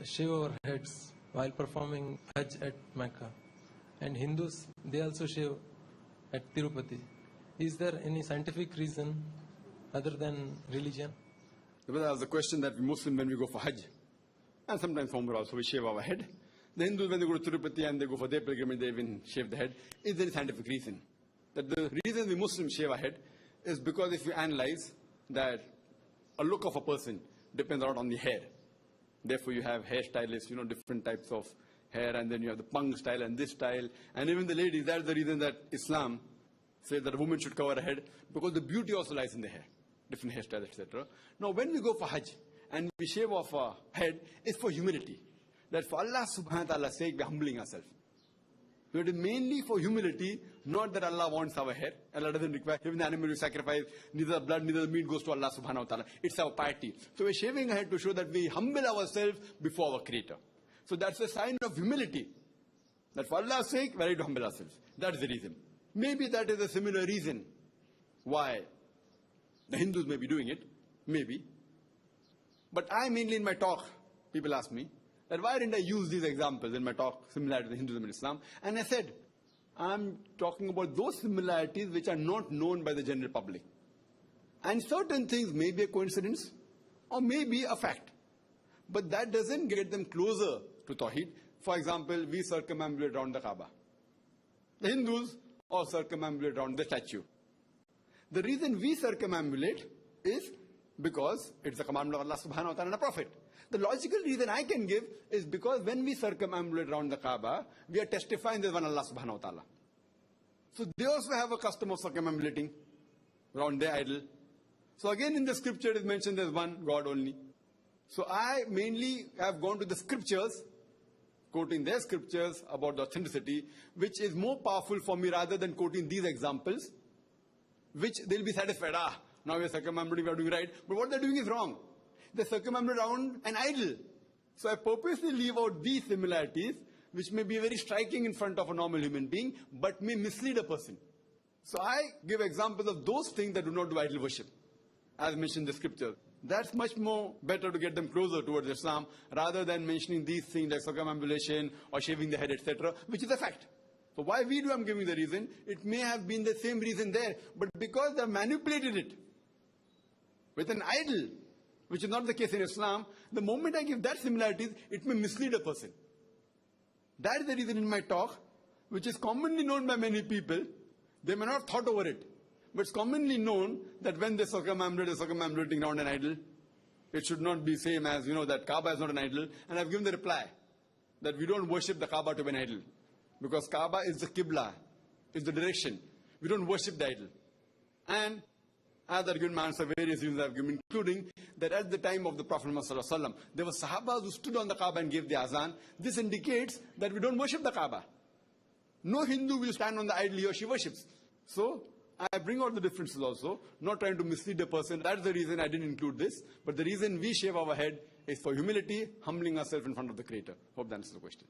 shave our heads while performing Hajj at Mecca. And Hindus, they also shave at Tirupati. Is there any scientific reason other than religion? That's the question that we Muslims, when we go for Hajj, and sometimes for Umrah also, we shave our head. The Hindus, when they go to Tirupati and they go for their pilgrimage, they even shave the head. Is there a scientific reason? That the reason we Muslims shave our head is because if you analyze that a look of a person depends a lot on the hair. Therefore, you have hairstylists, different types of hair, and then you have the pung style and this style. And even the ladies, that's the reason that Islam says that a woman should cover her head, because the beauty also lies in the hair, different hairstyles, etc. Now, when we go for Hajj and we shave off our head, it's for humility. That for Allah subhanahu wa ta'ala's sake, we're humbling ourselves. So it is mainly for humility, not that Allah wants our hair. Allah doesn't require, even the animal we sacrifice, neither the blood, neither the meat goes to Allah subhanahu wa ta'ala. It's our piety. So we're shaving our head to show that we humble ourselves before our Creator. So that's a sign of humility. That for Allah's sake, we're ready to humble ourselves. That's the reason. Maybe that is a similar reason why the Hindus may be doing it. Maybe. But I mainly in my talk, people ask me, that why didn't I use these examples in my talk, similar to Hinduism and Islam? And I said, I'm talking about those similarities which are not known by the general public. And certain things may be a coincidence or may be a fact. But that doesn't get them closer to Tawheed. For example, we circumambulate around the Kaaba. The Hindus all circumambulate around the statue. The reason we circumambulate is because it's the commandment of Allah subhanahu wa ta'ala and the Prophet. The logical reason I can give is because when we circumambulate around the Kaaba, we are testifying there's one Allah subhanahu wa ta'ala. So they also have a custom of circumambulating around their idol. So again in the scripture it is mentioned there's one God only. So I mainly have gone to the scriptures, quoting their scriptures about the authenticity, which is more powerful for me rather than quoting these examples, which they'll be satisfied. Now we're circumambulating, we are doing right. But what they're doing is wrong. They circumambulate around an idol. So I purposely leave out these similarities, which may be very striking in front of a normal human being, but may mislead a person. So I give examples of those things that do not do idol worship, as mentioned in the scripture. That's much more better to get them closer towards Islam, rather than mentioning these things like circumambulation or shaving the head, etc., which is a fact. So why we do, I'm giving the reason. It may have been the same reason there, but because they manipulated it with an idol, which is not the case in Islam, the moment I give that similarities, it may mislead a person. That is the reason in my talk, which is commonly known by many people. They may not have thought over it, but it's commonly known that when they circumambulate, they're circumambulating around an idol. It should not be same as, that Kaaba is not an idol. And I've given the reply that we don't worship the Kaaba to be an idol. Because Kaaba is the Qibla, is the direction. We don't worship the idol. And as I've given my answer, various reasons I've given, including that at the time of the Prophet Muhammad, there were Sahabas who stood on the Kaaba and gave the azan. This indicates that we don't worship the Kaaba. No Hindu will stand on the idol he or she worships. So I bring out the differences also, not trying to mislead the person. That's the reason I didn't include this. But the reason we shave our head is for humility, humbling ourselves in front of the Creator. Hope that answers the question.